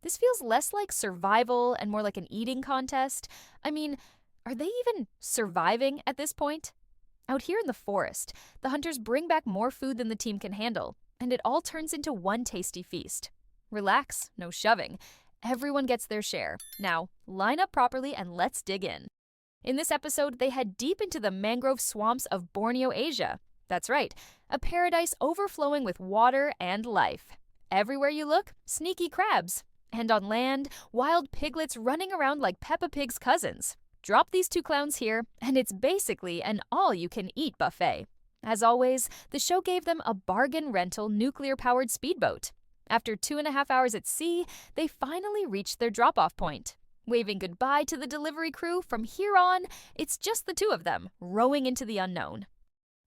This feels less like survival and more like an eating contest. I mean, are they even surviving at this point? Out here in the forest, the hunters bring back more food than the team can handle, and it all turns into one tasty feast. Relax, no shoving. Everyone gets their share. Now, line up properly and let's dig in. In this episode, they head deep into the mangrove swamps of Borneo, Asia. That's right, a paradise overflowing with water and life. Everywhere you look, sneaky crabs. And on land, wild piglets running around like Peppa Pig's cousins. Drop these two clowns here, and it's basically an all-you-can-eat buffet. As always, the show gave them a bargain rental nuclear-powered speedboat. After 2.5 hours at sea, they finally reached their drop-off point. Waving goodbye to the delivery crew, from here on, it's just the two of them, rowing into the unknown.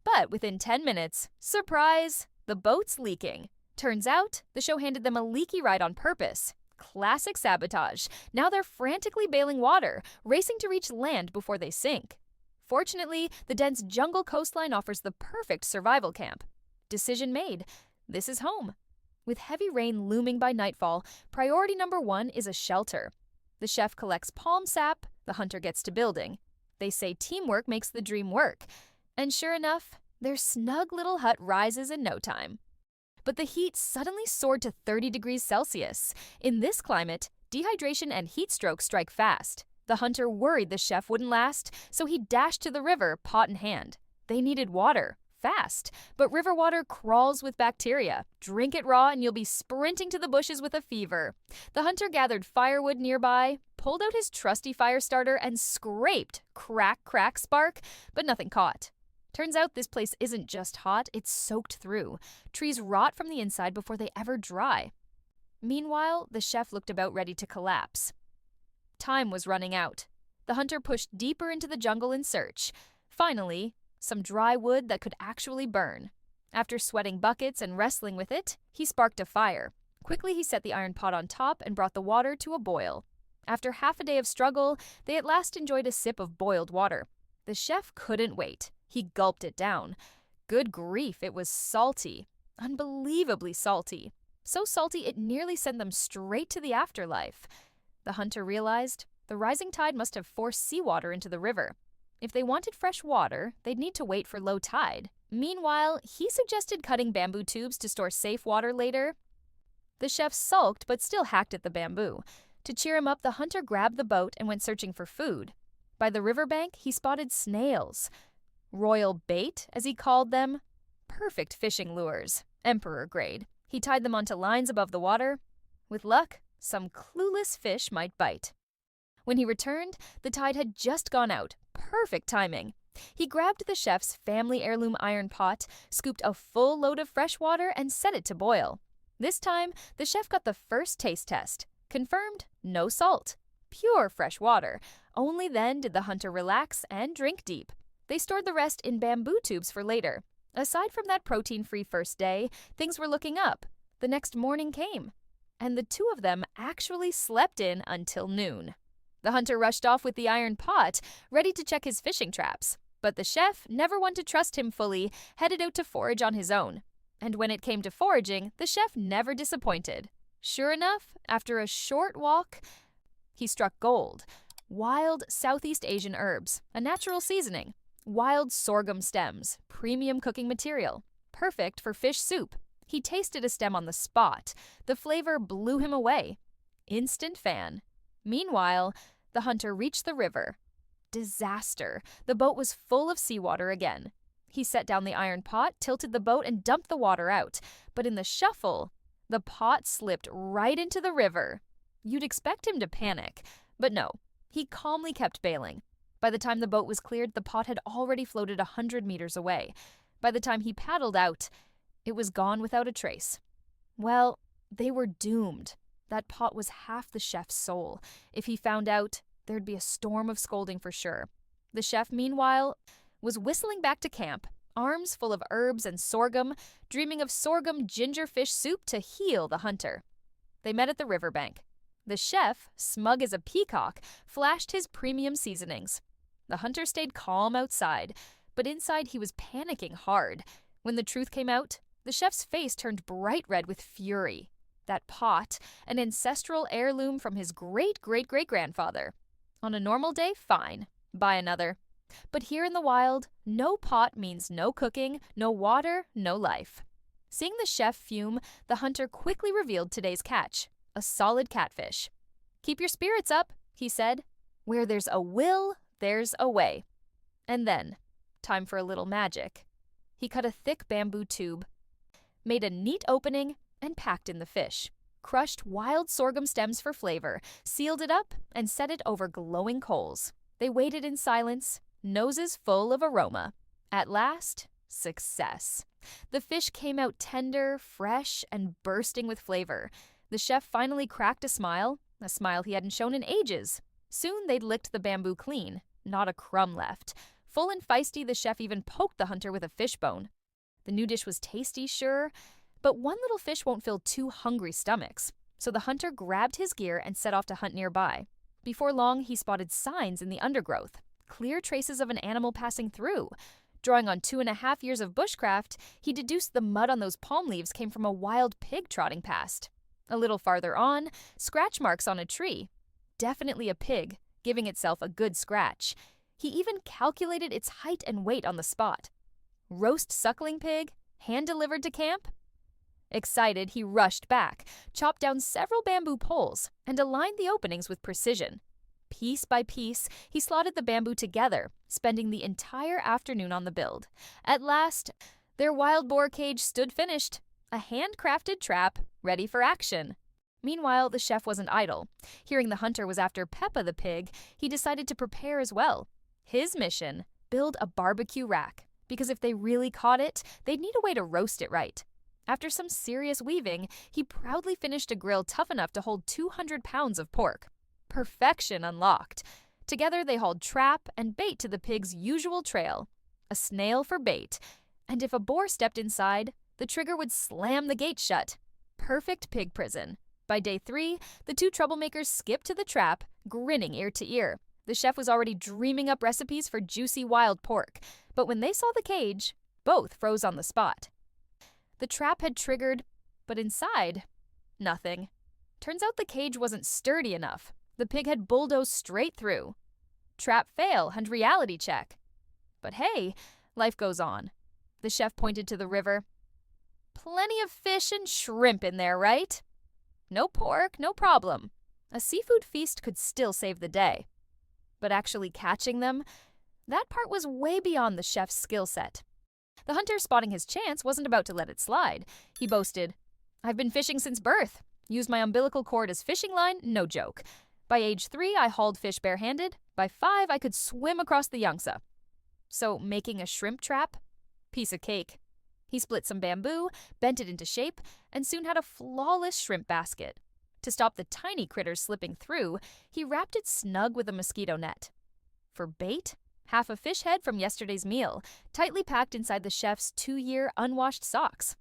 But within 10 minutes, surprise, the boat's leaking. Turns out, the show handed them a leaky ride on purpose. Classic sabotage. Now they're frantically bailing water, racing to reach land before they sink. Fortunately, the dense jungle coastline offers the perfect survival camp. Decision made. This is home. With heavy rain looming by nightfall, priority number 1 is a shelter. The chef collects palm sap, the hunter gets to building. They say teamwork makes the dream work. And sure enough, their snug little hut rises in no time. But the heat suddenly soared to 30 degrees Celsius. In this climate, dehydration and heat stroke strike fast. The hunter worried the chef wouldn't last, so he dashed to the river, pot in hand. They needed water, fast, but river water crawls with bacteria. Drink it raw and you'll be sprinting to the bushes with a fever. The hunter gathered firewood nearby, pulled out his trusty fire starter, and scraped, crack, crack, spark, but nothing caught. Turns out this place isn't just hot, it's soaked through. Trees rot from the inside before they ever dry. Meanwhile, the chef looked about ready to collapse. Time was running out. The hunter pushed deeper into the jungle in search. Finally, some dry wood that could actually burn. After sweating buckets and wrestling with it, he sparked a fire. Quickly, he set the iron pot on top and brought the water to a boil. After half a day of struggle, they at last enjoyed a sip of boiled water. The chef couldn't wait. He gulped it down. Good grief, it was salty. Unbelievably salty. So salty it nearly sent them straight to the afterlife. The hunter realized the rising tide must have forced seawater into the river. If they wanted fresh water, they'd need to wait for low tide. Meanwhile, he suggested cutting bamboo tubes to store safe water later. The chef sulked but still hacked at the bamboo. To cheer him up, the hunter grabbed the boat and went searching for food. By the riverbank, he spotted snails. Royal bait, as he called them. Perfect fishing lures, emperor grade. He tied them onto lines above the water. With luck, some clueless fish might bite. When he returned, the tide had just gone out. Perfect timing. He grabbed the chef's family heirloom iron pot, scooped a full load of fresh water, and set it to boil. This time, the chef got the first taste test. Confirmed, no salt. Pure fresh water. Only then did the hunter relax and drink deep. They stored the rest in bamboo tubes for later. Aside from that protein-free first day, things were looking up. The next morning came, and the two of them actually slept in until noon. The hunter rushed off with the iron pot, ready to check his fishing traps. But the chef, never one to trust him fully, headed out to forage on his own. And when it came to foraging, the chef never disappointed. Sure enough, after a short walk, he struck gold. Wild Southeast Asian herbs, a natural seasoning. Wild sorghum stems, premium cooking material. Perfect for fish soup. He tasted a stem on the spot. The flavor blew him away. Instant fan. Meanwhile, the hunter reached the river. Disaster. The boat was full of seawater again. He set down the iron pot, tilted the boat, and dumped the water out. But in the shuffle, the pot slipped right into the river. You'd expect him to panic, but no. He calmly kept bailing. By the time the boat was cleared, the pot had already floated 100 meters away. By the time he paddled out, it was gone without a trace. Well, they were doomed. That pot was half the chef's soul. If he found out, there'd be a storm of scolding for sure. The chef, meanwhile, was whistling back to camp, arms full of herbs and sorghum, dreaming of sorghum ginger fish soup to heal the hunter. They met at the riverbank. The chef, smug as a peacock, flashed his premium seasonings. The hunter stayed calm outside, but inside he was panicking hard. When the truth came out, the chef's face turned bright red with fury. That pot, an ancestral heirloom from his great-great-great-grandfather. On a normal day, fine. Buy another. But here in the wild, no pot means no cooking, no water, no life. Seeing the chef fume, the hunter quickly revealed today's catch, a solid catfish. "Keep your spirits up," he said. "Where there's a will, there's a way." And then, time for a little magic. He cut a thick bamboo tube, made a neat opening, and packed in the fish. Crushed wild sorghum stems for flavor, sealed it up, and set it over glowing coals. They waited in silence, noses full of aroma. At last, success. The fish came out tender, fresh, and bursting with flavor. The chef finally cracked a smile he hadn't shown in ages. Soon they'd licked the bamboo clean, not a crumb left. Full and feisty, the chef even poked the hunter with a fishbone. The new dish was tasty, sure, but one little fish won't fill two hungry stomachs. So the hunter grabbed his gear and set off to hunt nearby. Before long, he spotted signs in the undergrowth, clear traces of an animal passing through. Drawing on 2.5 years of bushcraft, he deduced the mud on those palm leaves came from a wild pig trotting past. A little farther on, scratch marks on a tree. Definitely a pig, giving itself a good scratch. He even calculated its height and weight on the spot. Roast suckling pig, hand-delivered to camp? Excited, he rushed back, chopped down several bamboo poles, and aligned the openings with precision. Piece by piece, he slotted the bamboo together, spending the entire afternoon on the build. At last, their wild boar cage stood finished, a handcrafted trap ready for action. Meanwhile, the chef wasn't idle. Hearing the hunter was after Peppa the pig, he decided to prepare as well. His mission, build a barbecue rack, because if they really caught it, they'd need a way to roast it right. After some serious weaving, he proudly finished a grill tough enough to hold 200 pounds of pork. Perfection unlocked. Together they hauled trap and bait to the pig's usual trail. A snail for bait. And if a boar stepped inside, the trigger would slam the gate shut. Perfect pig prison. By day 3, the two troublemakers skipped to the trap, grinning ear to ear. The chef was already dreaming up recipes for juicy wild pork. But when they saw the cage, both froze on the spot. The trap had triggered, but inside, nothing. Turns out the cage wasn't sturdy enough. The pig had bulldozed straight through. Trap fail and reality check. But hey, life goes on. The chef pointed to the river. Plenty of fish and shrimp in there, right? No pork, no problem. A seafood feast could still save the day. But actually catching them, that part was way beyond the chef's skill set. The hunter, spotting his chance, wasn't about to let it slide. He boasted, "I've been fishing since birth. Used my umbilical cord as fishing line, no joke. By age 3, I hauled fish barehanded. By 5, I could swim across the Yangtze. So making a shrimp trap? Piece of cake." He split some bamboo, bent it into shape, and soon had a flawless shrimp basket. To stop the tiny critters slipping through, he wrapped it snug with a mosquito net. For bait? Half a fish head from yesterday's meal, tightly packed inside the chef's 2-year unwashed socks.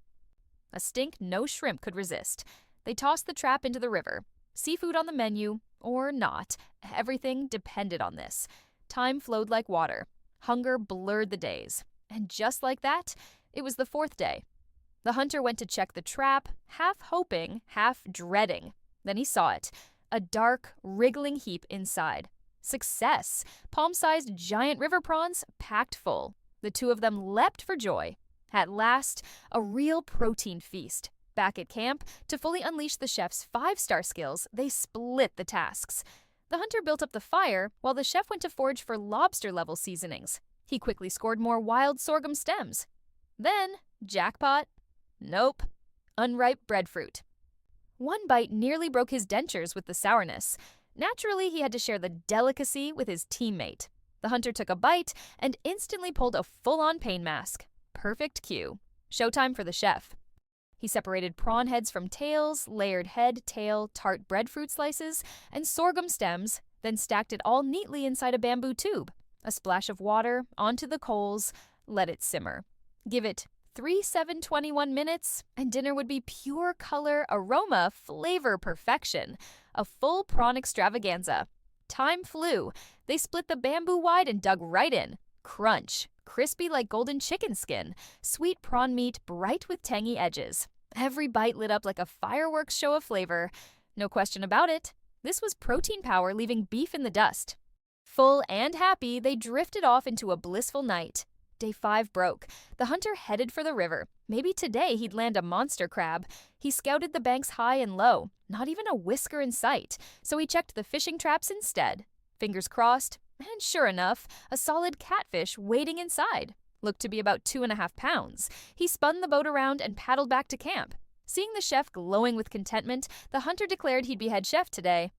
A stink no shrimp could resist. They tossed the trap into the river. Seafood on the menu, or not. Everything depended on this. Time flowed like water. Hunger blurred the days. And just like that, it was the 4th day. The hunter went to check the trap, half hoping, half dreading. Then he saw it, a dark, wriggling heap inside. Success! Palm-sized giant river prawns packed full. The two of them leapt for joy. At last, a real protein feast. Back at camp, to fully unleash the chef's 5-star skills, they split the tasks. The hunter built up the fire, while the chef went to forage for lobster-level seasonings. He quickly scored more wild sorghum stems. Then, jackpot? Nope. Unripe breadfruit. One bite nearly broke his dentures with the sourness. Naturally, he had to share the delicacy with his teammate. The hunter took a bite and instantly pulled a full-on pain mask. Perfect cue. Showtime for the chef. He separated prawn heads from tails, layered head, tail, tart breadfruit slices, and sorghum stems, then stacked it all neatly inside a bamboo tube. A splash of water, onto the coals, let it simmer. Give it 3-7-21 minutes, and dinner would be pure color, aroma, flavor perfection. A full prawn extravaganza. Time flew. They split the bamboo wide and dug right in. Crunch. Crispy like golden chicken skin. Sweet prawn meat, bright with tangy edges. Every bite lit up like a fireworks show of flavor. No question about it. This was protein power leaving beef in the dust. Full and happy, they drifted off into a blissful night. Day 5 broke. The hunter headed for the river. Maybe today he'd land a monster crab. He scouted the banks high and low. Not even a whisker in sight. So he checked the fishing traps instead. Fingers crossed. And sure enough, a solid catfish waiting inside. Looked to be about 2.5 pounds. He spun the boat around and paddled back to camp. Seeing the chef glowing with contentment, the hunter declared he'd be head chef today.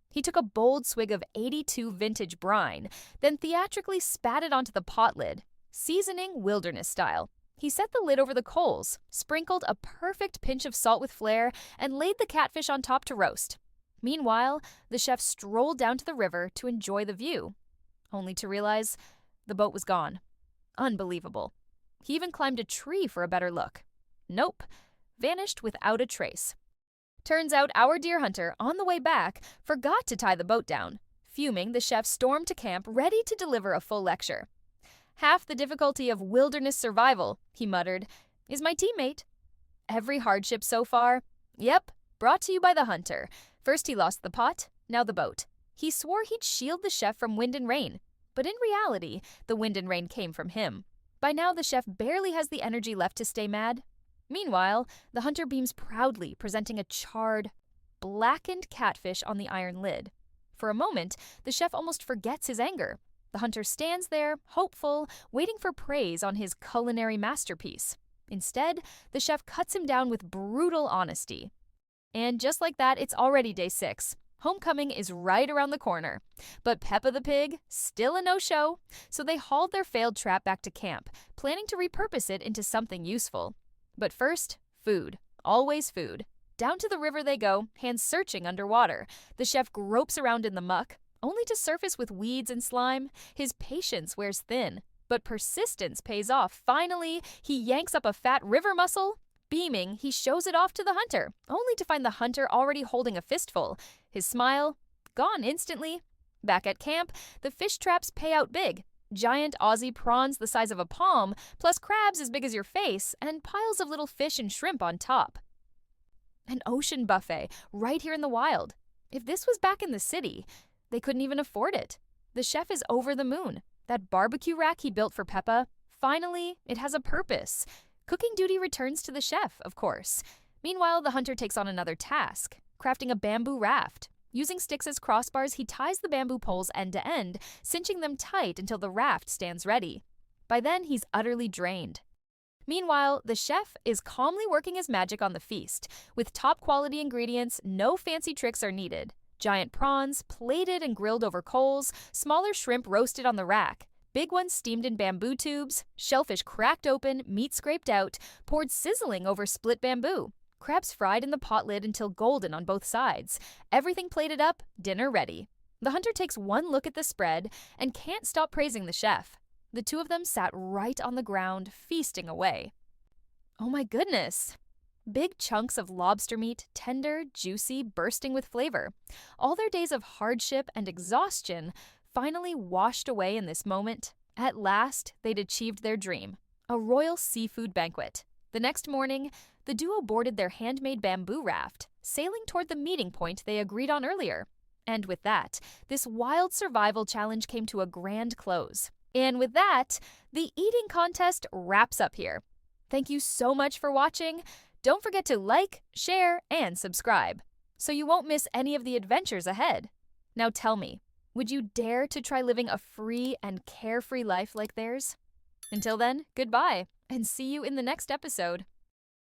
He took a bold swig of 82 vintage brine, then theatrically spat it onto the pot lid, seasoning wilderness style. He set the lid over the coals, sprinkled a perfect pinch of salt with flair, and laid the catfish on top to roast. Meanwhile, the chef strolled down to the river to enjoy the view, only to realize the boat was gone. Unbelievable. He even climbed a tree for a better look. Nope, vanished without a trace. Turns out our deer hunter, on the way back, forgot to tie the boat down. Fuming, the chef stormed to camp, ready to deliver a full lecture. "Half the difficulty of wilderness survival," he muttered, "is my teammate." Every hardship so far? Yep, brought to you by the hunter. First he lost the pot, now the boat. He swore he'd shield the chef from wind and rain, but in reality, the wind and rain came from him. By now, the chef barely has the energy left to stay mad. Meanwhile, the hunter beams proudly, presenting a charred, blackened catfish on the iron lid. For a moment, the chef almost forgets his anger. The hunter stands there, hopeful, waiting for praise on his culinary masterpiece. Instead, the chef cuts him down with brutal honesty. And just like that, it's already day 6. Homecoming is right around the corner. But Peppa the pig, still a no-show, so they hauled their failed trap back to camp, planning to repurpose it into something useful. But first, food. Always food. Down to the river they go, hands searching underwater. The chef gropes around in the muck, only to surface with weeds and slime. His patience wears thin, but persistence pays off. Finally, he yanks up a fat river mussel. Beaming, he shows it off to the hunter, only to find the hunter already holding a fistful. His smile, gone instantly. Back at camp, the fish traps pay out big. Giant Aussie prawns the size of a palm, plus crabs as big as your face, and piles of little fish and shrimp on top. An ocean buffet, right here in the wild. If this was back in the city, they couldn't even afford it. The chef is over the moon. That barbecue rack he built for Peppa, finally, it has a purpose. Cooking duty returns to the chef, of course. Meanwhile, the hunter takes on another task, crafting a bamboo raft. Using sticks as crossbars, he ties the bamboo poles end to end, cinching them tight until the raft stands ready. By then, he's utterly drained. Meanwhile, the chef is calmly working his magic on the feast. With top-quality ingredients, no fancy tricks are needed. Giant prawns, plated and grilled over coals, smaller shrimp roasted on the rack, big ones steamed in bamboo tubes, shellfish cracked open, meat scraped out, poured sizzling over split bamboo. Crabs fried in the pot lid until golden on both sides. Everything plated up, dinner ready. The hunter takes one look at the spread and can't stop praising the chef. The two of them sat right on the ground, feasting away. Oh my goodness! Big chunks of lobster meat, tender, juicy, bursting with flavor. All their days of hardship and exhaustion finally washed away in this moment. At last, they'd achieved their dream, a royal seafood banquet. The next morning, the duo boarded their handmade bamboo raft, sailing toward the meeting point they agreed on earlier. And with that, this wild survival challenge came to a grand close. And with that, the eating contest wraps up here. Thank you so much for watching. Don't forget to like, share, and subscribe, so you won't miss any of the adventures ahead. Now tell me, would you dare to try living a free and carefree life like theirs? Until then, goodbye, and see you in the next episode.